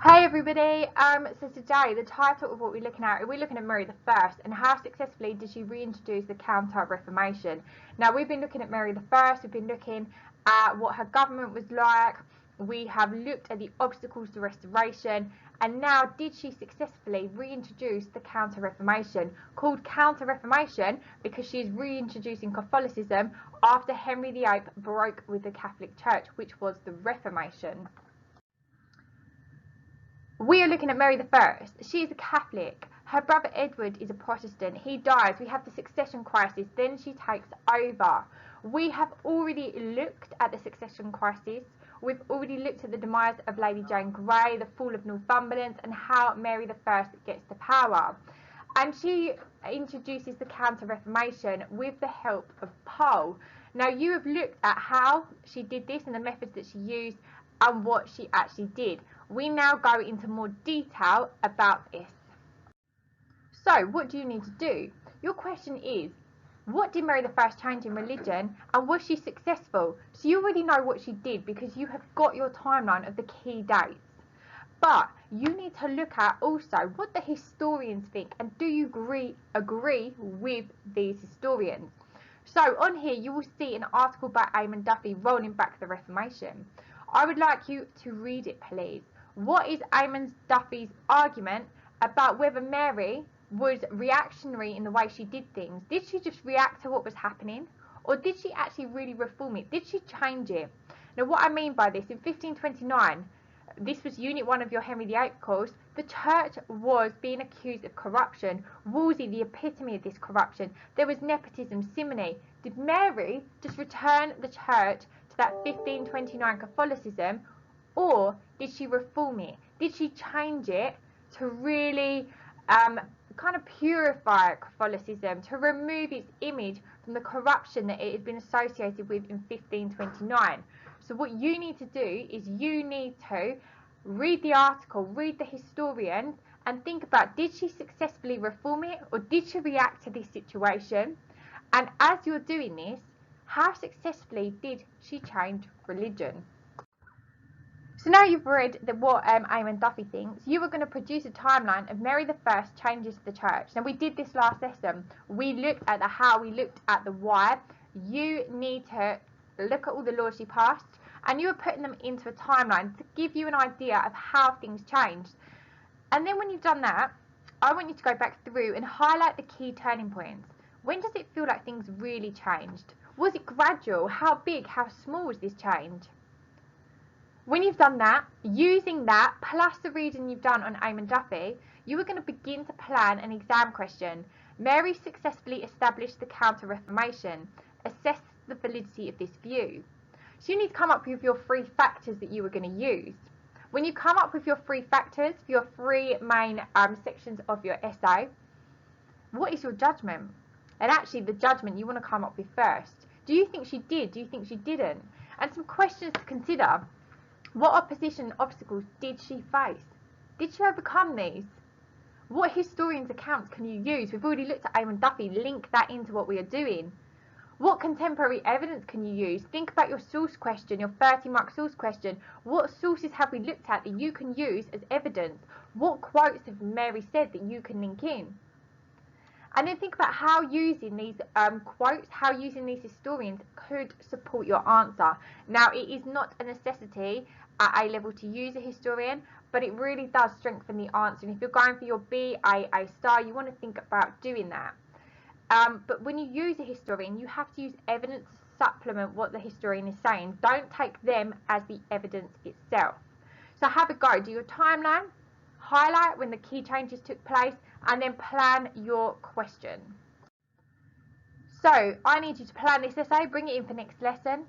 Hey everybody, so today the title of what we're looking at Mary I and how successfully did she reintroduce the Counter-Reformation. Now we've been looking at Mary I, we've been looking at what her government was like, we have looked at the obstacles to restoration, and now did she successfully reintroduce the Counter-Reformation, called Counter-Reformation because she is reintroducing Catholicism after Henry VIII broke with the Catholic Church, which was the Reformation. We are looking at Mary I. She is a Catholic. Her brother Edward is a Protestant. He dies. We have the succession crisis. Then she takes over. We have already looked at the succession crisis. We've already looked at the demise of Lady Jane Grey, the fall of Northumberland, and how Mary I gets to power. And she introduces the Counter-Reformation with the help of Pole. Now you have looked at how she did this and the methods that she used and what she actually did. We now go into more detail about this. So what do you need to do? Your question is, what did Mary I change in religion and was she successful? So you already know what she did because you have got your timeline of the key dates. But you need to look at also what the historians think and do you agree with these historians? So on here you will see an article by Eamon Duffy, Rolling Back the Reformation. I would like you to read it, please. What is Eamon Duffy's argument about whether Mary was reactionary in the way she did things? Did she just react to what was happening? Or did she actually really reform it? Did she change it? Now what I mean by this, in 1529, this was Unit 1 of your Henry VIII course, the church was being accused of corruption. Wolsey, the epitome of this corruption. There was nepotism, simony. Did Mary just return the church to that 1529 Catholicism, or did she reform it? Did she change it to really kind of purify Catholicism, to remove its image from the corruption that it had been associated with in 1529? So what you need to do is you need to read the article, read the historian, and think about, did she successfully reform it or did she react to this situation? And as you're doing this, how successfully did she change religion? So now you've read what Eamon Duffy thinks, you are going to produce a timeline of Mary I changes the church. Now we did this last lesson. We looked at the how, we looked at the why. You need to look at all the laws she passed and you are putting them into a timeline to give you an idea of how things changed. And then when you've done that, I want you to go back through and highlight the key turning points. When does it feel like things really changed? Was it gradual? How big, how small was this change? When you've done that, using that plus the reading you've done on Eamon Duffy, you are going to begin to plan an exam question. Mary successfully established the Counter-Reformation. Assess the validity of this view. So you need to come up with your 3 factors that you are going to use. When you come up with your 3 factors, your 3 main sections of your essay, what is your judgment? And actually the judgment you want to come up with first. Do you think she did? Do you think she didn't? And some questions to consider. What opposition and obstacles did she face? Did she overcome these? What historians' accounts can you use? We've already looked at Eamon Duffy. Link that into what we are doing. What contemporary evidence can you use? Think about your source question, your 30-mark source question. What sources have we looked at that you can use as evidence? What quotes have Mary said that you can link in? And then think about how using these quotes, how using these historians could support your answer. Now, it is not a necessity at A level to use a historian, but it really does strengthen the answer. And if you're going for your B, A star, you want to think about doing that. But when you use a historian, you have to use evidence to supplement what the historian is saying. Don't take them as the evidence itself. So have a go. Do your timeline, highlight when the key changes took place, and then plan your question. So I need you to plan this essay, bring it in for next lesson,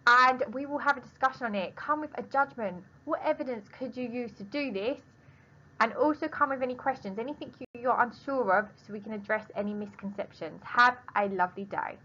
and we will have a discussion on it. Come with a judgment. What evidence could you use to do this? And also come with any questions, anything you're unsure of, so we can address any misconceptions. Have a lovely day.